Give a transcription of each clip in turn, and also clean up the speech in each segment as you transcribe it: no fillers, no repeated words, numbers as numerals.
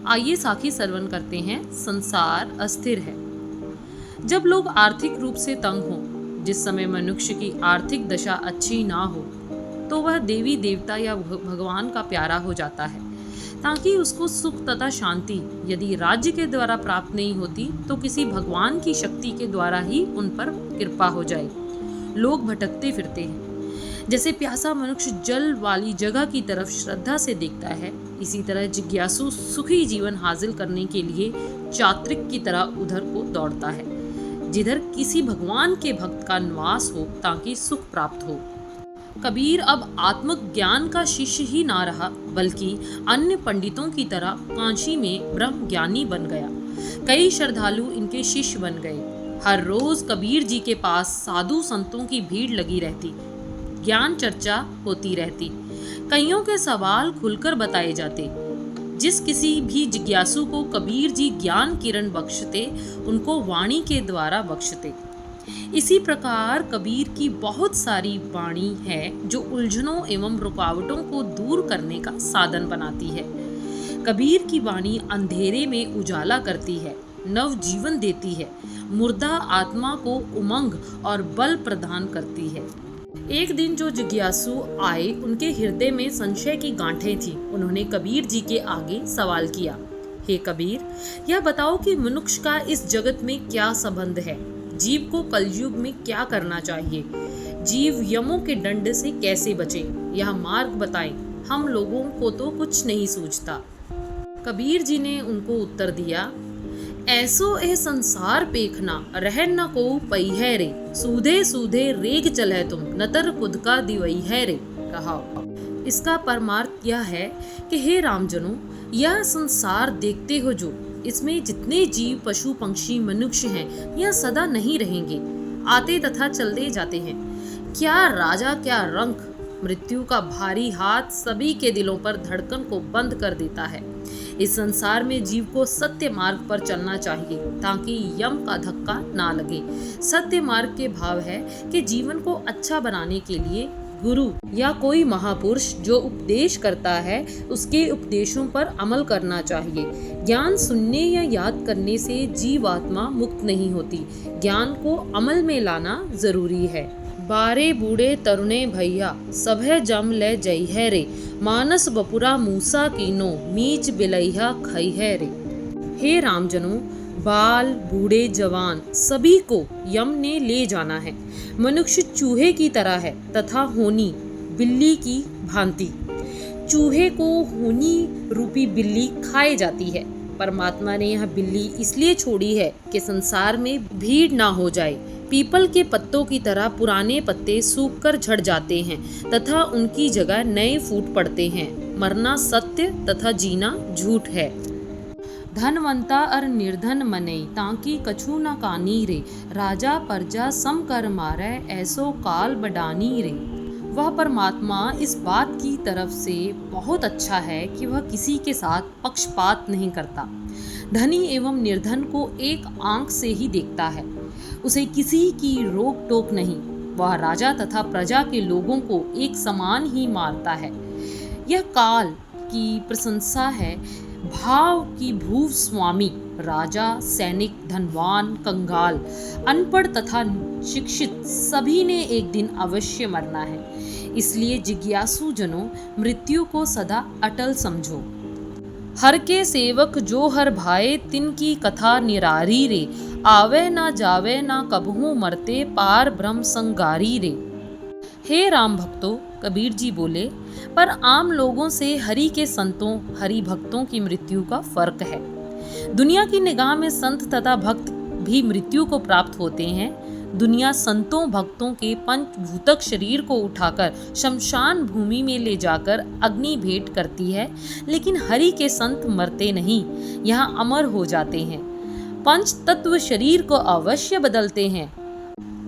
आइए साखी सरवन करते हैं। संसार अस्थिर है। जब लोग आर्थिक रूप से तंग हों, जिस समय मनुष्य की आर्थिक दशा अच्छी ना हो, तो वह देवी देवता या भगवान का प्यारा हो जाता है, ताकि उसको सुख तथा शांति यदि राज्य के द्वारा प्राप्त नहीं होती तो किसी भगवान की शक्ति के द्वारा ही उन पर कृपा हो जाए। लोग भटकते फिरते हैं। जैसे प्यासा मनुष्य जल वाली जगह की तरफ श्रद्धा से देखता है, इसी तरह जिज्ञासु सुखी जीवन हासिल करने के लिए चात्रिक की तरह उधर को दौड़ता है, जिधर किसी भगवान के भक्त का निवास हो ताकि सुख प्राप्त हो। कबीर अब आत्मज्ञान का शिष्य ही ना रहा, बल्कि अन्य पंडितों की तरह काशी में ब्रह्म ज्ञानी बन गया। कई श्रद्धालु इनके शिष्य बन गए। हर रोज कबीर जी के पास साधु संतों की भीड़ लगी रहती, ज्ञान चर्चा होती रहती, कईयों के सवाल खुलकर बताए जाते। जिस किसी भी जिज्ञासु को कबीर जी ज्ञान किरण बख्शते, उनको वाणी के द्वारा बख्शते। इसी प्रकार कबीर की बहुत सारी वाणी है जो उलझनों एवं रुकावटों को दूर करने का साधन बनाती है। कबीर की वाणी अंधेरे में उजाला करती है, नव जीवन देती है, मुर्दा आत्मा को उमंग और बल प्रदान करती है। एक दिन जो जिज्ञासु आए, उनके हृदय में संशय की गांठें थीं। उन्होंने कबीर जी के आगे सवाल किया, हे कबीर, यह बताओ कि मनुष्य का इस जगत में क्या संबंध है? जीव को कलयुग में क्या करना चाहिए? जीव यमों के दंड से कैसे बचे? यह मार्ग बताएं, हम लोगों को तो कुछ नहीं सूझता। कबीर जी ने उनको उत्तर दिया, ऐसो ए संसार पेखना, रहन न को पई है रे, सूधे सूधे रेग चले तुम, नतर खुद का दिवई है रे। कहा। इसका परमार्थ यह है कि हे रामजनों, यह संसार देखते हो जो, इसमें जितने जीव पशु पक्षी मनुष्य हैं, यह सदा नहीं रहेंगे, आते तथा चलते जाते हैं। क्या राजा क्या रंक, मृत्यु का भारी हाथ सभी के दिलों पर धड़कन को बंद कर देता है। इस संसार में जीव को सत्य मार्ग पर चलना चाहिए ताकि यम का धक्का ना लगे। सत्य मार्ग के भाव है कि जीवन को अच्छा बनाने के लिए गुरु या कोई महापुरुष जो उपदेश करता है, उसके उपदेशों पर अमल करना चाहिए। ज्ञान सुनने या याद करने से जीवात्मा मुक्त नहीं होती। ज्ञान को अमल में लाना जरूरी है। बारे बूढ़े तरुणे भैया, सभे जम ले जई है रे, मानस बपुरा मूसा कीनो, मीच बिलैया खई है रे। हे रामजनों, बाल बूढ़े जवान सभी को यम ने ले जाना है। मनुष्य चूहे की तरह है तथा होनी बिल्ली की भांति। चूहे को होनी रूपी बिल्ली खाए जाती है। परमात्मा ने यह बिल्ली इसलिए छोड़ी है कि संसार में भीड़ ना हो जाए। पीपल के पत्तों की तरह पुराने पत्ते सूखकर झड़ जाते हैं तथा उनकी जगह नए फूट पड़ते हैं। मरना सत्य तथा जीना झूठ है। धनवंता और निर्धन मनई, ताकि कछु न कानी रे, राजा प्रजा सम कर मारे, ऐसो काल बडानी रे। वह परमात्मा इस बात की तरफ से बहुत अच्छा है कि वह किसी के साथ पक्षपात नहीं करता। धनी एवं निर्धन को एक आंख से ही देखता है, उसे किसी की रोक टोक नहीं। वह राजा तथा प्रजा के लोगों को एक समान ही मारता है। यह काल की प्रशंसा है। भाव की भूव स्वामी, राजा, सैनिक, धनवान, कंगाल, अनपढ़ तथा शिक्षित सभी ने एक दिन अवश्य मरना है। इसलिए जिज्ञासु जनों, मृत्यु को सदा अटल समझो। हर के सेवक जो हर भाए, तिनकी कथा निरारी रे, आवे ना जावे ना कबहू मरते, पार ब्रह्म संगारी रे। हे राम भक्तों, कबीर जी बोले, पर आम लोगों से हरि के संतों, हरि भक्तों की मृत्यु का फर्क है। दुनिया की निगाह में संत तथा भक्त भी मृत्यु को प्राप्त होते हैं। दुनिया संतों भक्तों के पंचभूतक शरीर को उठाकर शमशान भूमि में ले जाकर अग्नि भेंट करती है, लेकिन हरि के संत मरते नहीं, यहाँ अमर हो जाते हैं। पंच तत्व शरीर को अवश्य बदलते हैं,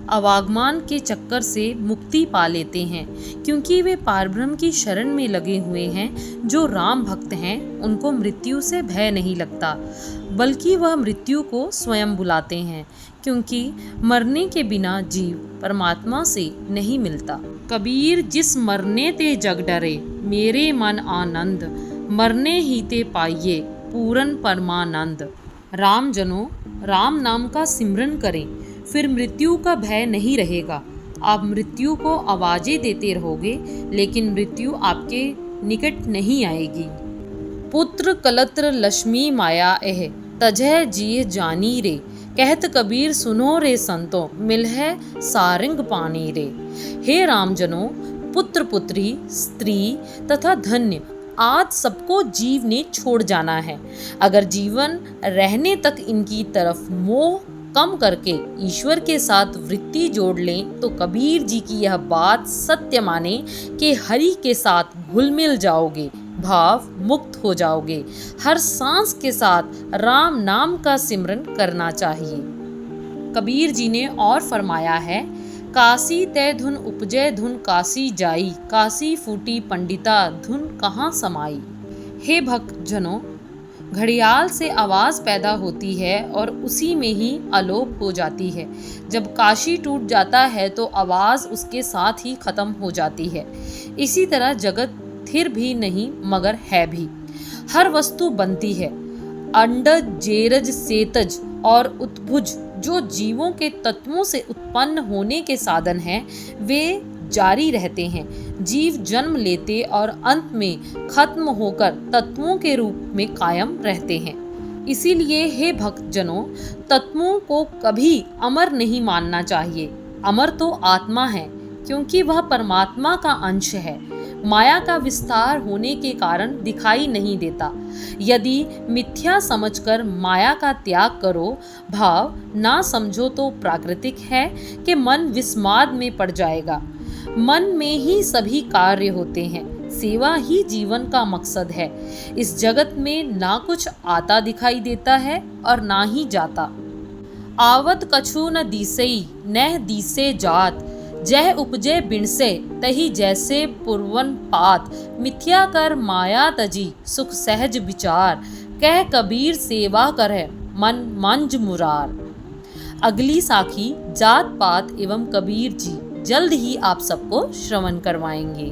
अवागमान के चक्कर से मुक्ति पा लेते हैं, क्योंकि वे पारब्रह्म की शरण में लगे हुए हैं। जो राम भक्त हैं, उनको मृत्यु से भय नहीं लगता, बल्कि वह मृत्यु को स्वयं बुलाते हैं, क्योंकि मरने के बिना जीव परमात्मा से नहीं मिलता। कबीर जिस मरने ते जग डरे, मेरे मन आनंद, मरने ही ते पाइये, पूरन परमानंद। राम जनों, राम नाम का सिमरन करें, फिर मृत्यु का भय नहीं रहेगा। आप मृत्यु को आवाजें देते रहोगे, लेकिन मृत्यु आपके निकट नहीं आएगी। पुत्र कलत्र लक्ष्मी माया एह, तजह जिय जानी रे। कहत कबीर सुनो रे संतो, मिल है सारंग पानी रे। हे रामजनों, पुत्र पुत्री, स्त्री तथा धन्य आज सबको जीव ने छोड़ जाना है। अगर जीवन रहने तक इनकी तरफ मोह कम करके ईश्वर के साथ वृत्ति जोड़ लें तो कबीर जी की यह बात सत्य माने कि हरि के साथ घुल मिल जाओगे, भाव मुक्त हो जाओगे। हर सांस के साथ राम नाम का सिमरन करना चाहिए। कबीर जी ने और फरमाया है, काशी तय धुन उपजय धुन काशी जाई, काशी फूटी पंडिता धुन कहाँ समाई। हे भक्त जनों, घड़ियाल से आवाज़ पैदा होती है और उसी में ही अलोप हो जाती है। जब काशी टूट जाता है तो आवाज़ उसके साथ ही ख़त्म हो जाती है। इसी तरह जगत स्थिर भी नहीं मगर है भी। हर वस्तु बनती है। अंडज, जेरज, सेतज और उत्भुज जो जीवों के तत्वों से उत्पन्न होने के साधन हैं, वे जारी रहते हैं। जीव जन्म लेते और अंत में खत्म होकर तत्वों के रूप में कायम रहते हैं। इसीलिए हे भक्तजनों, तत्वों को कभी अमर नहीं मानना चाहिए। अमर तो आत्मा है, क्योंकि वह परमात्मा का अंश है। माया का विस्तार होने के कारण दिखाई नहीं देता। यदि मिथ्या समझकर माया का त्याग करो, भाव ना समझो तो प्राकृतिक है कि मन विस्माद में पड़ जाएगा। मन में ही सभी कार्य होते हैं। सेवा ही जीवन का मकसद है। इस जगत में ना कुछ आता दिखाई देता है और ना ही जाता। आवत कछु न दिसई, नह दिसे जात, जह उपजे बिणसे तही जैसे पुरवन पात। मिथ्या कर माया तजी, सुख सहज विचार, कह कबीर सेवा करह मन मंज मुरार। अगली साखी जात पात एवं कबीर जी जल्द ही आप सबको श्रवण करवाएंगे।